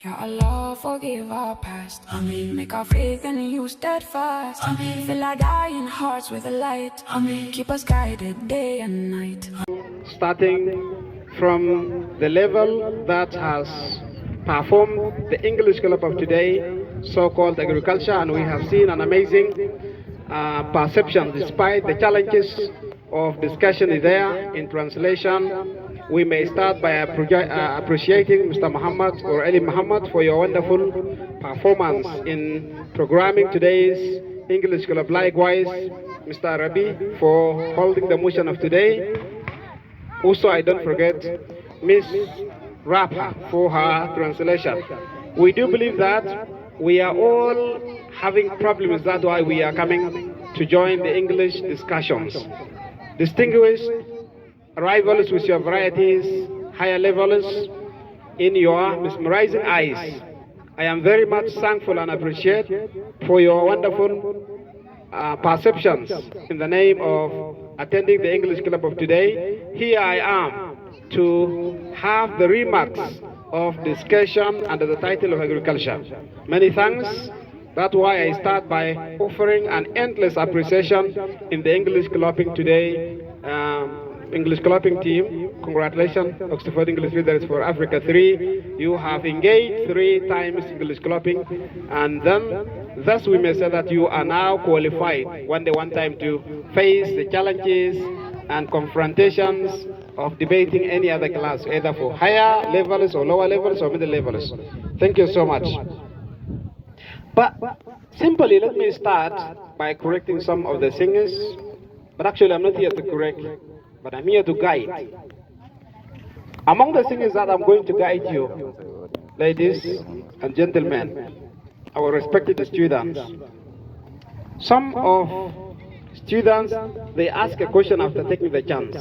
Ya Allah, forgive our past. Ameen. Make our faith in you steadfast. Ameen. Fill our dying hearts with a light. Ameen. Keep us guided day and night. Starting from the level that has performed the English club of today, so-called agriculture, and we have seen an amazing perception despite the challenges of discussion is there in translation. We may start by appreciating Mr. Muhammad or Ali Muhammad for your wonderful performance in programming today's English club. Likewise, Mr. Rabi for holding the motion of today. Also, I don't forget Miss Rapa for her translation. We do believe that we are all having problems. That's why we are coming to join the English discussions. Distinguished arrivals with your varieties, higher levels, in your mesmerizing eyes, I am very much thankful and appreciate for your wonderful perceptions in the name of attending the English club of today. Here I am to have the remarks of discussion under the title of agriculture. Many thanks. That's why I start by offering an endless appreciation in the English clubbing today. English clubbing team, congratulations, Oxford English Leaders for Africa 3. You have engaged 3 times English clubbing, and then thus we may say that you are now qualified one time to face the challenges and confrontations of debating any other class, either for higher levels or lower levels or middle levels. Thank you so much. But simply let me start by correcting some of the singers, but actually I'm not here to correct, but I'm here to guide. Among the things that I'm going to guide you, ladies and gentlemen, our respected students, some of students, they ask a question after taking the chance.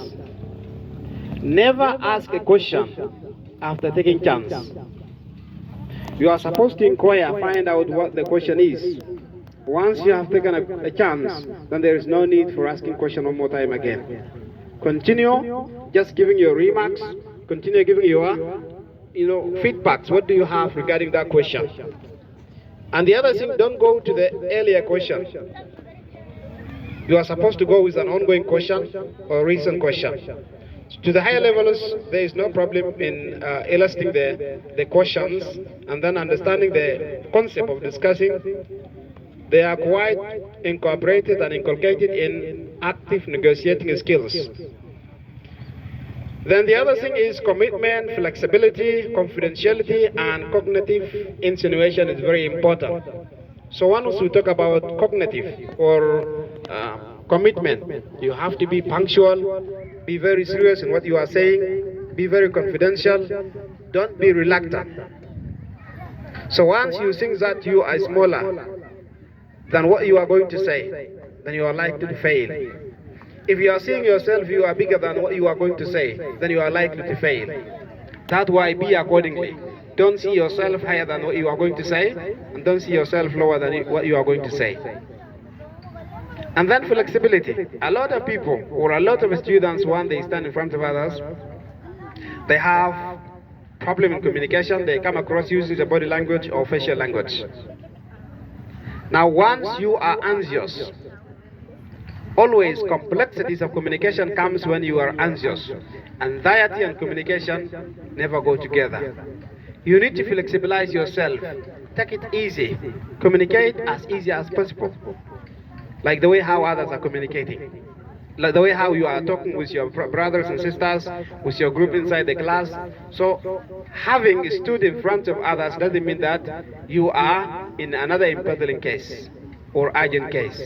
Never ask a question after taking chance. You are supposed to inquire, find out what the question is. Once you have taken a chance, then there is no need for asking question one more time again. Continue just giving your remarks, continue giving your feedbacks. What do you have regarding that question? And the other thing, don't go to the earlier question. You are supposed to go with an ongoing question or recent question. To the higher levels, there is no problem in illustrating the questions and then understanding the concept of discussing. They are quite incorporated and inculcated in active negotiating skills. Then the other thing is commitment, flexibility, confidentiality, and cognitive insinuation is very important. So once we talk about cognitive or commitment, you have to be punctual, be very serious in what you are saying, be very confidential, don't be reluctant. So once you think that you are smaller than what you are going to say, then you are likely to fail. If you are seeing yourself you are bigger than what you are going to say, then you are likely to fail. That's why be accordingly. Don't see yourself higher than what you are going to say, and don't see yourself lower than what you are going to say. And then flexibility. A lot of people, or a lot of students, when they stand in front of others, they have problem in communication. They come across using the body language or facial language. Now, once you are anxious, always complexities of communication comes when you are anxious. Anxiety and communication never go together. You need to flexibilize yourself. Take it easy. Communicate as easy as possible. Like the way how others are communicating. Like the way how you are talking with your brothers and sisters, with your group inside the class. So having stood in front of others doesn't mean that you are in another embezzling case or urgent case.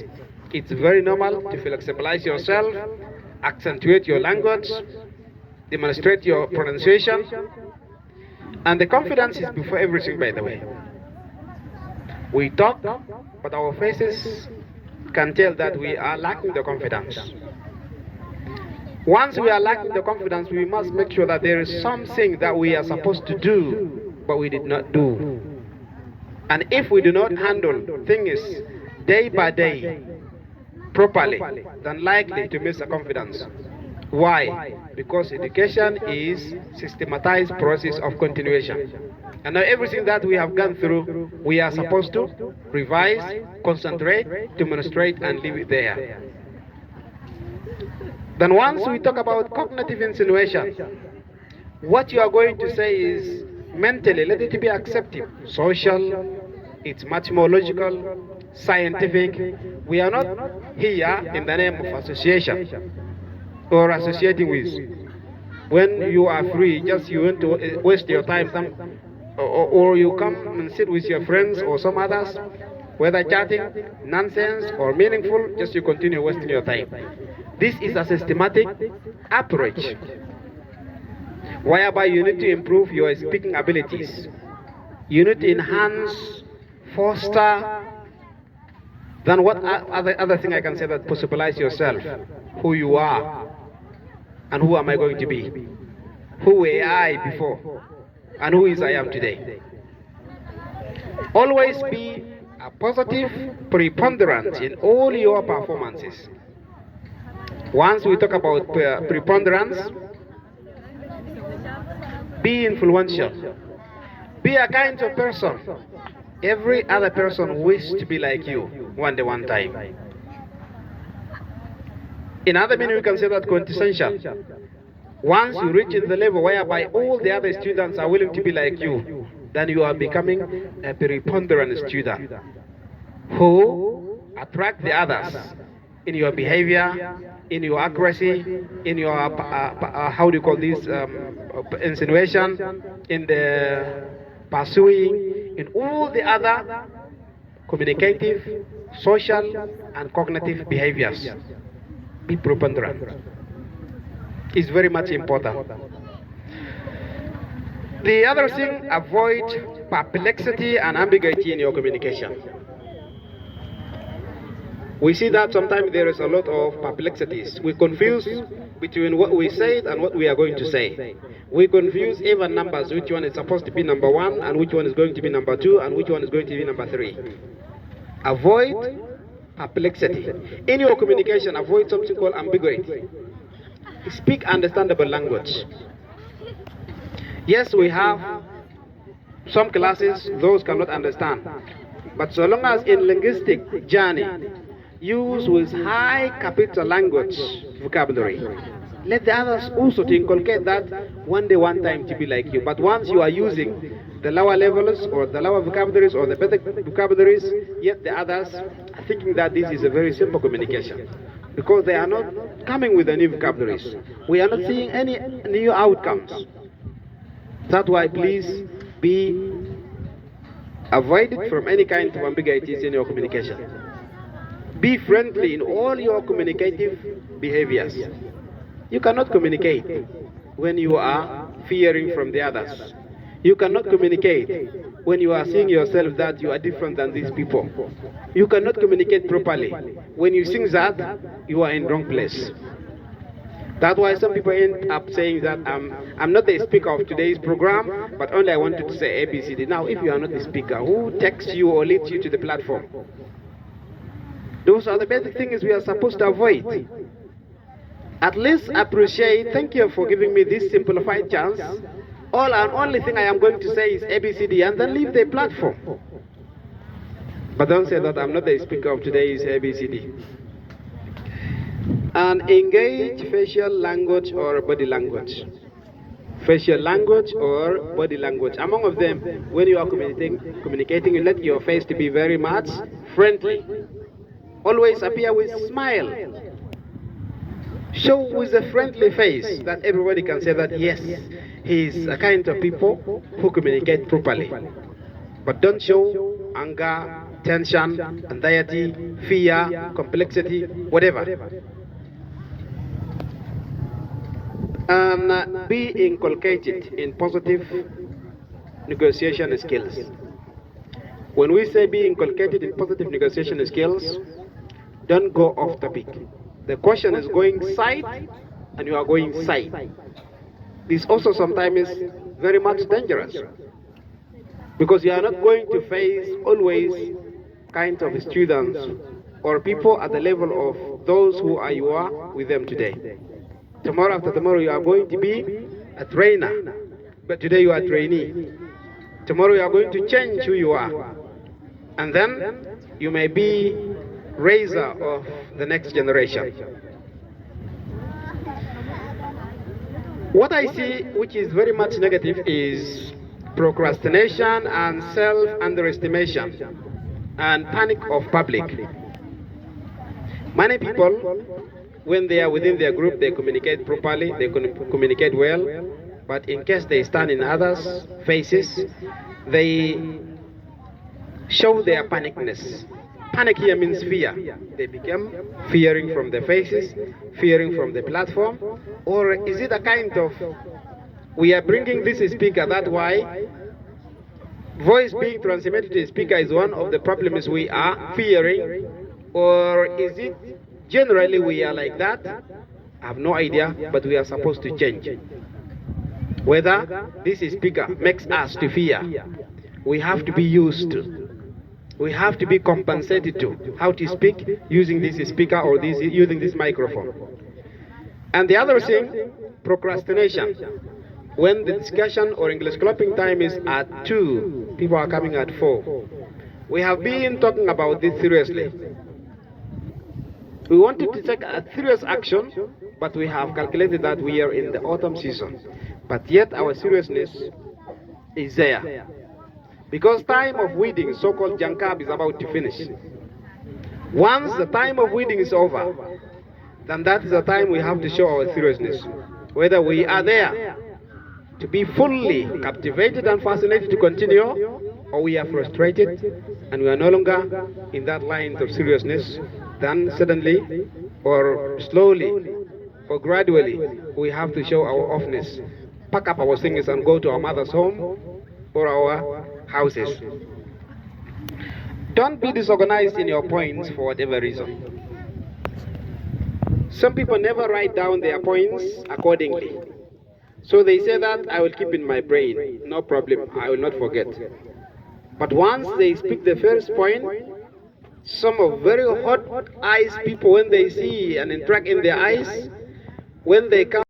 It's very normal to flexibilize yourself, accentuate your language, demonstrate your pronunciation, and the confidence is before everything, by the way. We talk, but our faces can tell that we are lacking the confidence. Once we are lacking the confidence, we must make sure that there is something that we are supposed to do, but we did not do. And if we do not handle things day by day properly, then likely to miss the confidence. Why? Because education is systematized process of continuation. And now everything that we have gone through, we are supposed to revise, concentrate, demonstrate, and leave it there. Then once we talk about cognitive insinuation, what you are going to say is mentally, let it be accepted, social, it's much more logical, scientific. We are not here in the name of association or associating with. When you are free, just you want to waste your time, or you come and sit with your friends or some others, whether chatting, nonsense or meaningful, just you continue wasting your time. This is a systematic approach whereby you need to improve your speaking abilities. You need to enhance, foster, then what other thing I can say that possibilize yourself, who you are, and who am I going to be? Who were I before, and who is I am today? Always be a positive preponderance in all your performances. Once we talk about preponderance, be influential. Be a kind of person. Every other person wishes to be like you one day, one time. In other meaning, we can say that quintessential. Once you reach in the level whereby all the other students are willing to be like you, then you are becoming a preponderant student who attract the others in your behavior, in your accuracy, in your how do you call this, insinuation, in the pursuing, in all the other communicative, social, and cognitive behaviors. Be preponderant. It's very much important. The other thing, avoid perplexity and ambiguity in your communication. We see that sometimes there is a lot of perplexities. We confuse between what we said and what we are going to say. We confuse even numbers, which one is supposed to be number 1 and which one is going to be number 2 and which one is going to be number 3. Avoid perplexity. In your communication, avoid something called ambiguity. Speak understandable language. Yes, we have some classes those cannot understand. But so long as in linguistic journey, use with high capital language vocabulary. Let the others also to inculcate that one day, one time to be like you. But once you are using the lower levels or the lower vocabularies or the better vocabularies, yet the others are thinking that this is a very simple communication. Because they are not coming with the new vocabularies. We are not seeing any new outcomes. That's why please avoid it from any kind of ambiguities in your communication. Be friendly in all your communicative behaviors. You cannot communicate when you are fearing from the others. You cannot communicate when you are seeing yourself that you are different than these people. You cannot communicate properly when you think that you are in the wrong place. That's why some people end up saying that I'm not the speaker of today's program, but only I wanted to say ABCD. Now, if you are not the speaker, who takes you or leads you to the platform? Those are the basic things we are supposed to avoid. At least appreciate, thank you for giving me this simplified chance. All and only thing I am going to say is ABCD and then leave the platform. But don't say that I'm not the speaker of today's ABCD. And engage facial language or body language. Facial language or body language. Among of them, when you are communicating, you let your face to be very much friendly. Always appear with smile. Show with a friendly face that everybody can say that yes, he is a kind of people who communicate properly. But don't show anger, tension, anxiety, fear, complexity, whatever. And be inculcated in positive negotiation skills. When we say be inculcated in positive negotiation skills, don't go off topic. The question is going side and you are going side. This also sometimes is very much dangerous because you are not going to face always kind of students or people at the level of those who you are with them today. Tomorrow, after tomorrow, you are going to be a trainer. But today you are a trainee. Tomorrow you are going to change who you are. And then you may be raiser of the next generation. What I see, which is very much negative, is procrastination and self-underestimation and panic of public. Many people, when they are within their group, they communicate properly, they communicate well, but in case they stand in others' faces, they show their panicness. Panic here means fear. They become fearing from the faces, fearing from the platform, or is it a kind of, we are bringing this speaker, that's why voice being transmitted to the speaker is one of the problems we are fearing, or is it generally we are like that? I have no idea, but we are supposed to change. Whether this speaker makes us to fear, we have to be used to. We have to be compensated to how to speak using this speaker or using this microphone. And the other thing, procrastination. When the discussion or English clubbing time is at 2, people are coming at 4. We have been talking about this seriously. We wanted to take a serious action, but we have calculated that we are in the autumn season. But yet our seriousness is there. Because time of weeding, so-called jankab, is about to finish. Once the time of weeding is over, then that is the time we have to show our seriousness. Whether we are there to be fully captivated and fascinated to continue, or we are frustrated and we are no longer in that line of seriousness, then suddenly or slowly or gradually we have to show our offness, pack up our things and go to our mother's home or our houses. Don't be disorganized in your points for whatever reason. Some people never write down their points accordingly. So they say that I will keep in my brain, no problem, I will not forget. But once they speak the first point, some of very hot eyes people, when they see and interact in their eyes, when they come